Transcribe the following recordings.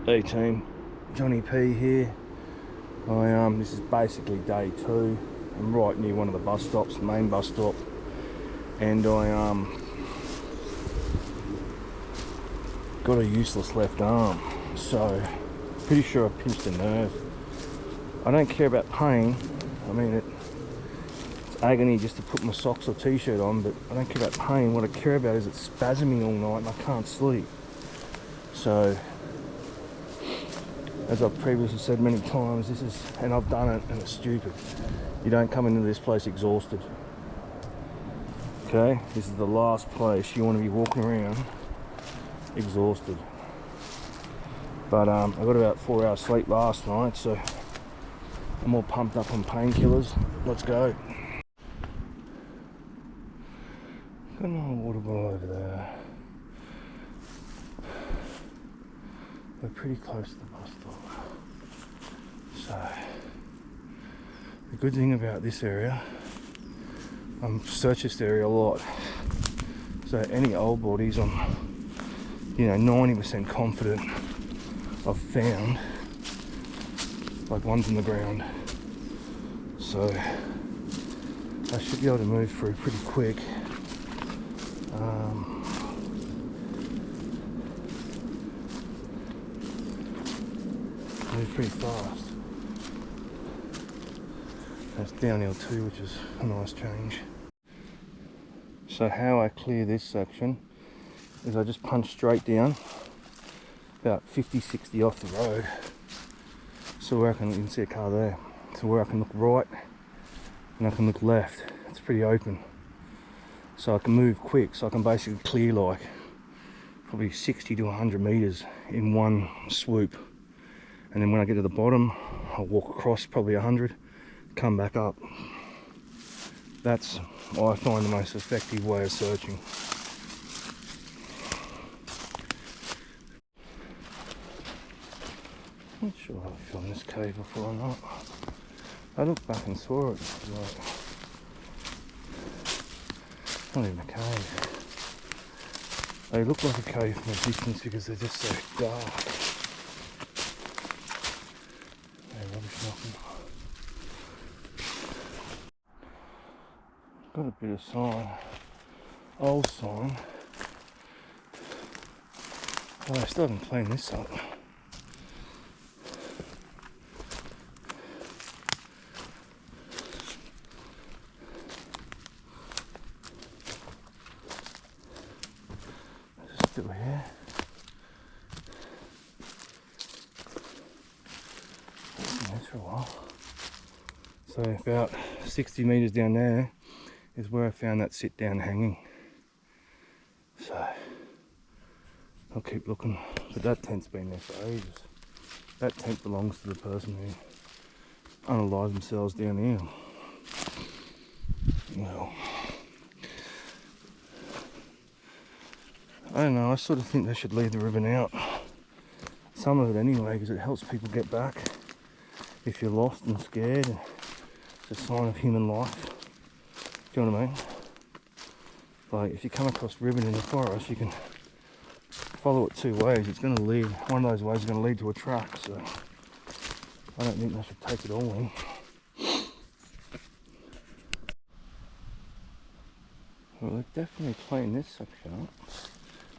Hey team, Johnny P here. This is basically day 2. I'm right near one of the bus stops, the main bus stop, and I got a useless left arm, so pretty sure I pinched a nerve. I don't care about pain. I mean it's agony just to put my socks or t-shirt on, but I don't care about pain. What I care about is it's spasming all night and I can't sleep. So as I've previously said many times, and I've done it and it's stupid. You don't come into this place exhausted. Okay, this is the last place you want to be walking around exhausted. But I got about 4 hours sleep last night, so I'm all pumped up on painkillers. Let's go. Got another water bottle over there. We're pretty close to the bus stop. So the good thing about this area, I've searched this area a lot, so any old bodies I'm 90% confident I've found, like ones in the ground, so I should be able to move through pretty quick. Move pretty fast. That's downhill too, which is a nice change. So how I clear this section is I just punch straight down about 50-60 off the road, so where you can see a car there, so where I can look right and I can look left. It's pretty open, so I can move quick, so I can basically clear like probably 60 to 100 meters in one swoop. And then when I get to the bottom, I'll walk across probably 100, come back up. That's what I find the most effective way of searching. Not sure I've filmed this cave before or not. I looked back and saw it. Like, not even a cave. They look like a cave from a distance because they're just so dark. Got a bit of sign, old sign. Oh, I still haven't cleaned this up. It's still here. It's been there for a while. So about 60 meters down there is where I found that sit down hanging. So I'll keep looking, but that tent's been there for ages. That tent belongs to the person who unalived themselves down here. Well, I don't know, I sort of think they should leave the ribbon out. Some of it anyway, because it helps people get back. If you're lost and scared, it's a sign of human life. Do you know what I mean? Like, if you come across ribbon in the forest, you can follow it 2 ways. It's going to lead, one of those ways is going to lead to a track, so I don't think they should take it all in. Well, they've definitely cleaned this section up.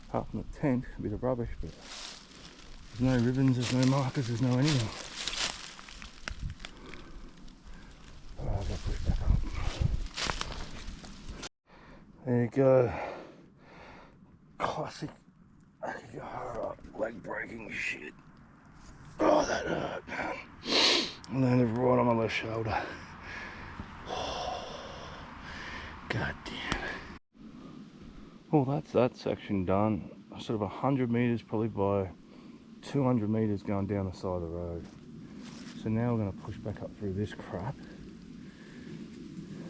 Apart from the tent, a bit of rubbish, but there's no ribbons, there's no markers, there's no anything. I'll push back up. There you go. Classic Aokigahara leg breaking shit. Oh, that hurt, man. I landed right on my left shoulder. God damn. Well, that's that section done. Sort of 100 meters, probably by 200 meters going down the side of the road. So now we're going to push back up through this crap.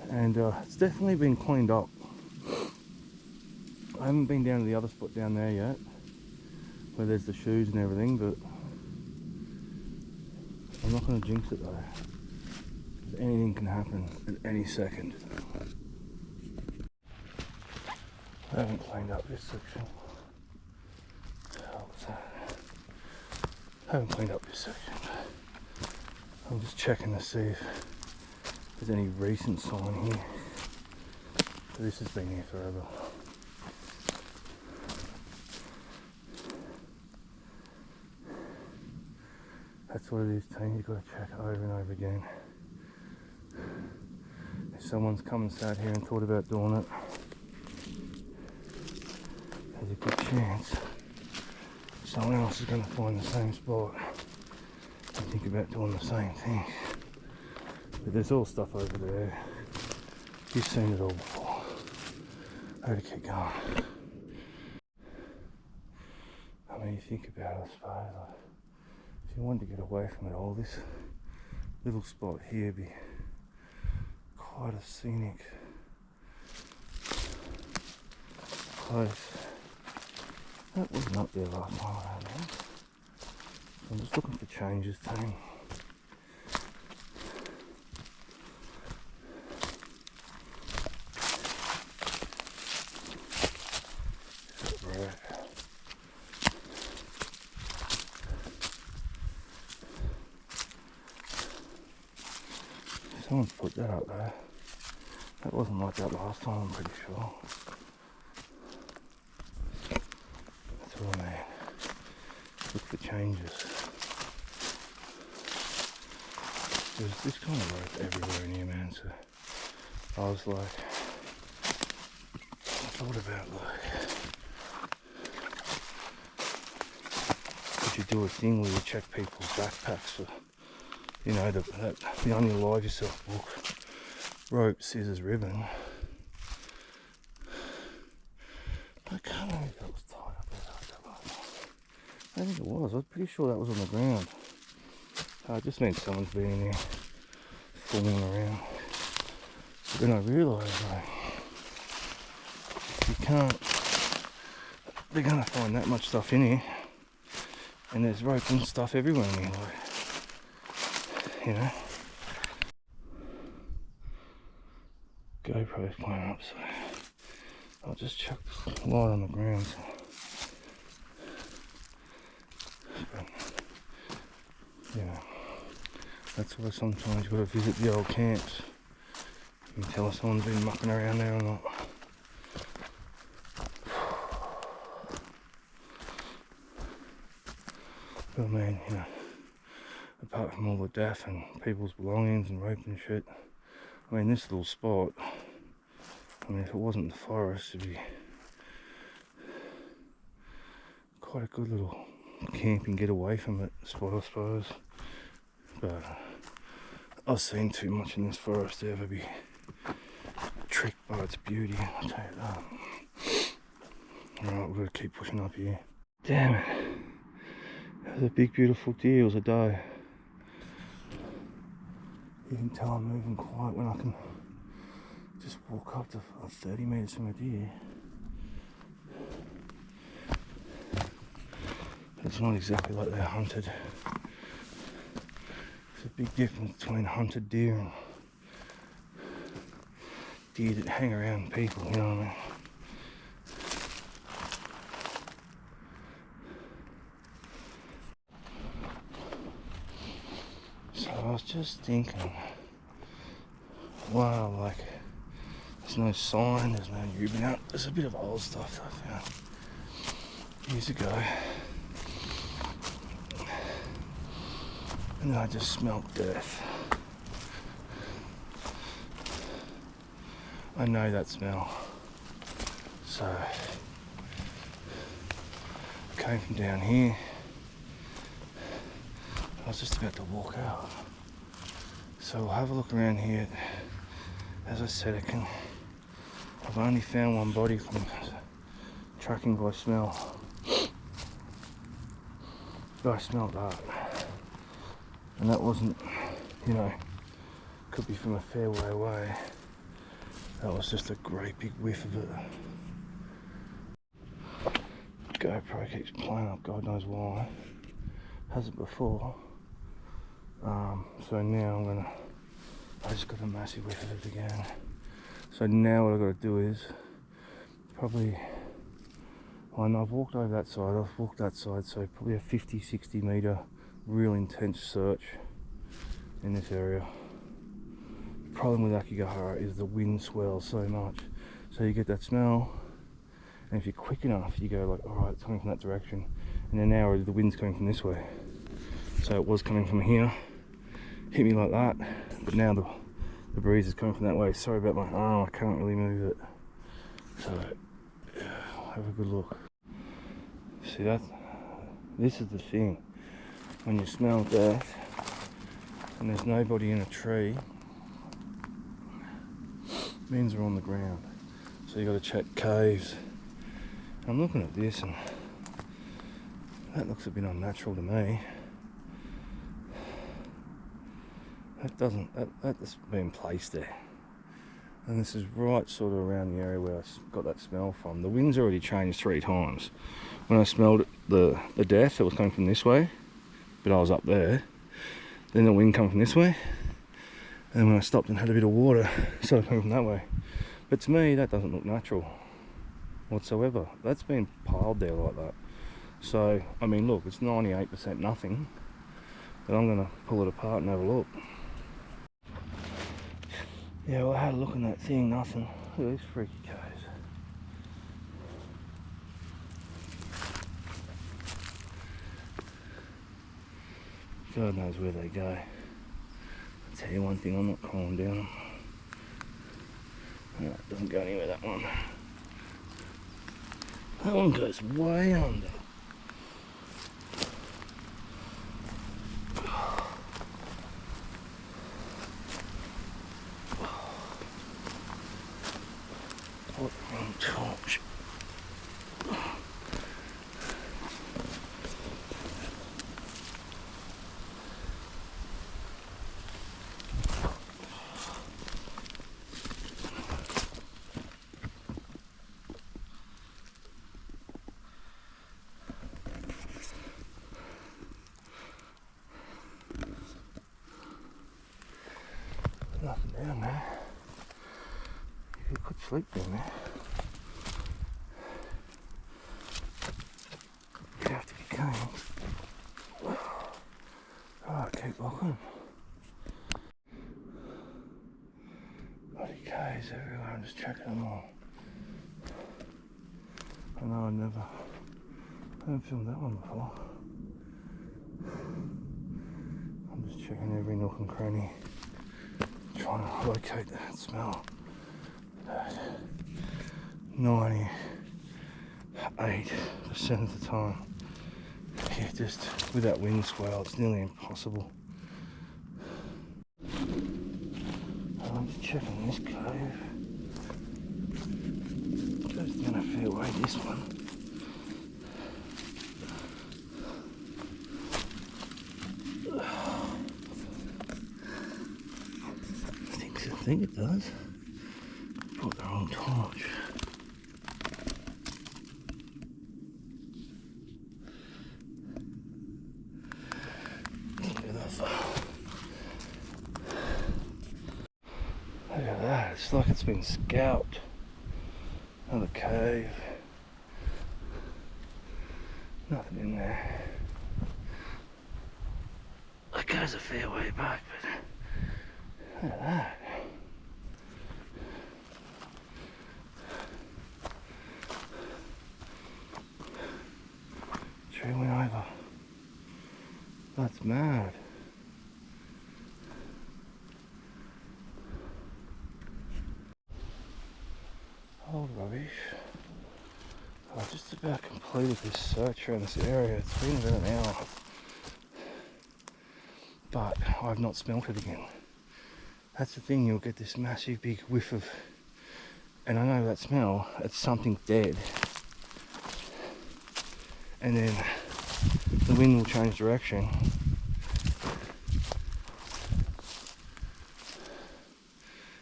And it's definitely been cleaned up. I haven't been down to the other spot down there yet, where there's the shoes and everything, but I'm not going to jinx it though, because anything can happen at any second. I haven't cleaned up this section. What the hell was that? Haven't cleaned up this section. I'm just checking to see if there's any recent sign here. This has been here forever. That's what it is, team. You've got to check over and over again. If someone's come and sat here and thought about doing it, there's a good chance someone else is going to find the same spot and think about doing the same thing. But there's all stuff over there. You've seen it all before. I gotta keep going. I mean, you think about it, I suppose, like, if you wanted to get away from it all, this little spot here would be quite a scenic place. That wasn't up there last time I had that. I'm just looking for changes, team. Someone's put that up there. That wasn't like that last time, I'm pretty sure. That's all, man. Look for changes. There's this kind of rope everywhere in here, man, so I was like, I thought about like, could you do a thing where you check people's backpacks for, you know, the On Your Live Yourself book, rope, scissors, ribbon. I can't remember if that was tied up there. I think it was. I was pretty sure that was on the ground. It just means someone's been in here fooling around. But then I realised, like, you can't. They're gonna find that much stuff in here, and there's rope and stuff everywhere in here, like, you know. GoPro's playing up, so I'll just chuck the light on the ground. But, you know, that's why sometimes you've got to visit the old camps. You can tell if someone's been mucking around there or not. But man, you know, apart from all the daff and people's belongings and rope and shit, I mean, this little spot, I mean, if it wasn't the forest, it'd be quite a good little camping get away from it spot, I suppose. But I've seen too much in this forest to ever be tricked by its beauty, I'll tell you that. Alright, we've got to keep pushing up here. Damn it. That was a big beautiful deer. It was a doe. You can tell I'm moving quiet when I can just walk up to 30 metres from a deer. It's not exactly like they're hunted. There's a big difference between hunted deer and deer that hang around people, you know what I mean? So I was just thinking, wow, like, there's no sign, there's no ribbon out. There's a bit of old stuff that I found years ago. And then I just smelled death. I know that smell. So I came from down here. I was just about to walk out. So we'll have a look around here. As I said, I've only found one body from tracking by smell. But I smelled that. And that wasn't, you know, could be from a fair way away. That was just a great big whiff of it. GoPro keeps playing up, God knows why. Hasn't before. So now I just got a massive whiff of it again. So now what I've got to do is probably, I know I've walked over that side, I've walked that side, so probably a 50-60 metre real intense search in this area. The problem with Aokigahara is the wind swells so much, so you get that smell, and if you're quick enough you go like, alright, it's coming from that direction, and then now the wind's coming from this way. So it was coming from here, hit me like that, but now the breeze is coming from that way. Sorry about my arm, I can't really move it. So have a good look. See that? This is the thing. When you smell that and there's nobody in a tree, it means we're on the ground. So you got to check caves. I'm looking at this and that looks a bit unnatural to me. That's been placed there. And this is right sort of around the area where I got that smell from. The wind's already changed 3 times. When I smelled the death, it was coming from this way, but I was up there. Then the wind came from this way, and when I stopped and had a bit of water, it started coming from that way. But to me, that doesn't look natural whatsoever. That's been piled there like that. So, I mean, look, it's 98% nothing, but I'm going to pull it apart and have a look. Yeah, well, I had a look in that thing, nothing. Look at these freaky caves. God knows where they go. I'll tell you one thing, I'm not calling down. No, it doesn't go anywhere, that one. That one goes way under. What the wrong torch. Nothing down there. You could sleep down there. You have to be going. Oh, keep looking. Bloody caves everywhere, I'm just checking them all. I know I haven't filmed that one before. I'm just checking every nook and cranny, trying to locate that smell. 98% of the time, yeah, just with that wind swell, it's nearly impossible. I'm just checking this cave. Goes down a fair way, this one. I think it does. Put the wrong torch. Look at that. Look at that. It's like it's been scalped. Another cave. Nothing in there. That goes a fair way back, but look at that. Tree went over. That's mad. Old rubbish. I've just about completed this search around this area. It's been about an hour. But I've not smelt it again. That's the thing, you'll get this massive big whiff of, and I know that smell, it's something dead. And then the wind will change direction.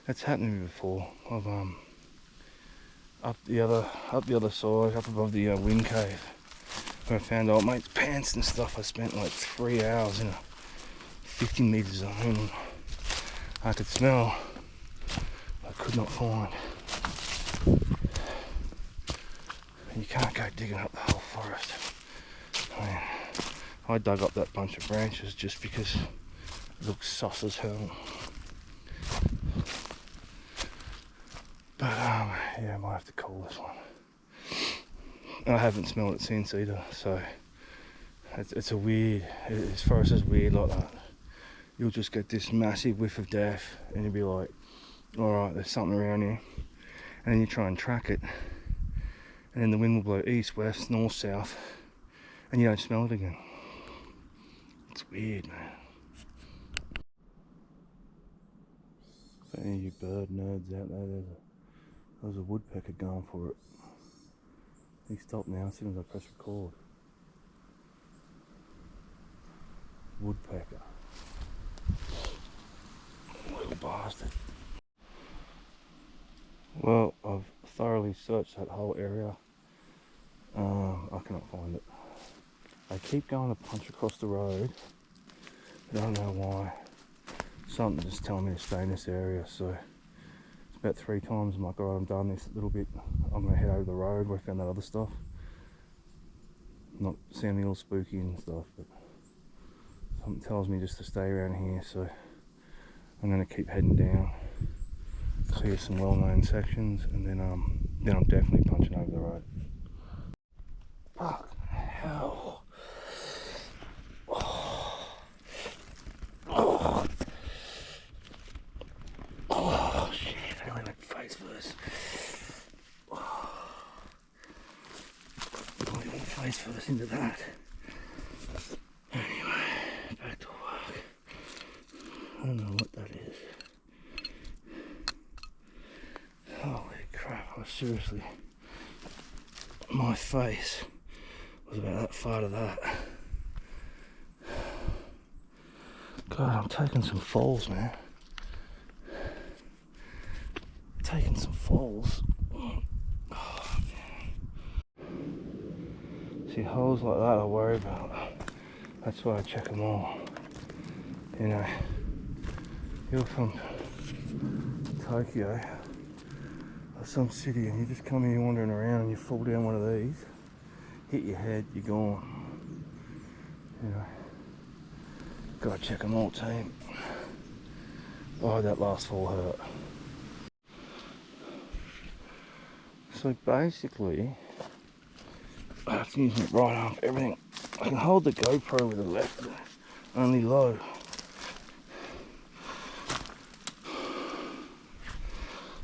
That's happened to me before. I've up the other side, up above the wind cave, where I found old mate's pants and stuff. I spent like 3 hours in a 50 metre zone. I could smell, I could not find. And you can't go digging up the whole forest. I mean, I dug up that bunch of branches just because it looks sus as hell. But yeah, I might have to call this one. I haven't smelled it since either, so it's a weird, as far as it's weird like that, you'll just get this massive whiff of death and you'll be like, alright, there's something around here, and then you try and track it, and then the wind will blow east, west, north, south, and you don't smell it again. It's weird, man. For any of you bird nerds out there, there's a woodpecker going for it. He stopped now as soon as I press record. Woodpecker. Little bastard. Well, I've thoroughly searched that whole area. I cannot find it. I keep going to punch across the road, but I don't know why. Something's just telling me to stay in this area, so it's about 3 times I'm like, alright, I'm done this little bit. I'm going to head over the road where I found that other stuff. Not sounding all spooky and stuff, but something tells me just to stay around here, so I'm going to keep heading down, clear some well-known sections, and then I'm definitely punching over the road. Fuck hell. Oh shit, I only went face first. I only went face first into that. Anyway, back to work. I don't know what that is. Holy crap, I seriously, my face was about that far to that. God, I'm taking some falls, man. Taking some falls. Oh, see, holes like that I worry about. That's why I check them all. You know, you're from Tokyo or some city and you just come here wandering around and you fall down one of these, hit your head, you're gone. You know, gotta check them all, team. Oh, that last fall hurt. So basically, I have to use my right arm for everything. I can hold the GoPro with the left, only low.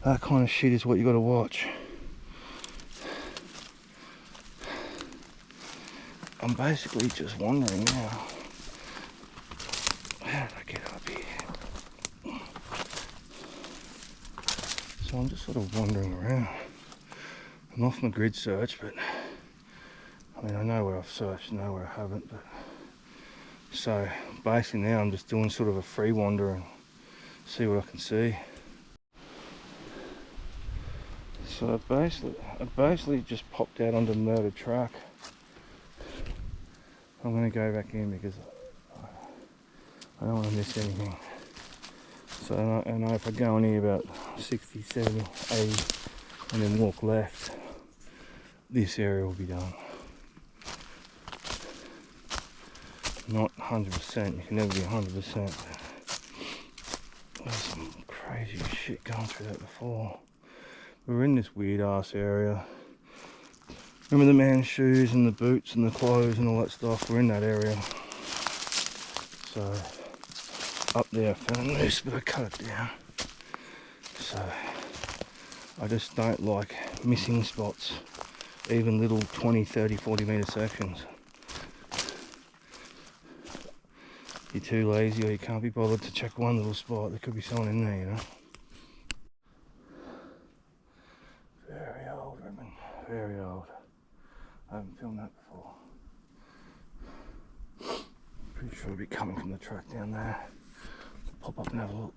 That kind of shit is what you got to watch. I'm basically just wondering now, how did I get up here? So I'm just sort of wandering around. I'm off my grid search, but I mean, I know where I've searched, I know where I haven't, but so basically now I'm just doing sort of a free wander and see what I can see. So I basically just popped out onto the murdered track. I'm going to go back in because I don't want to miss anything. So I know if I go in here about 60, 70, 80 and then walk left, this area will be done. Not 100%, you can never be 100%. There's some crazy shit going through that before. We're in this weird ass area. Remember the man's shoes and the boots and the clothes and all that stuff? We're in that area. So up there I found a noose, but I cut it down. So I just don't like missing spots, even little 20, 30, 40 metre sections. You're too lazy or you can't be bothered to check one little spot, there could be someone in there, you know. Very old, Redmond, very old. I haven't filmed that before. Pretty sure it'll be coming from the track down there. Pop up and have a look.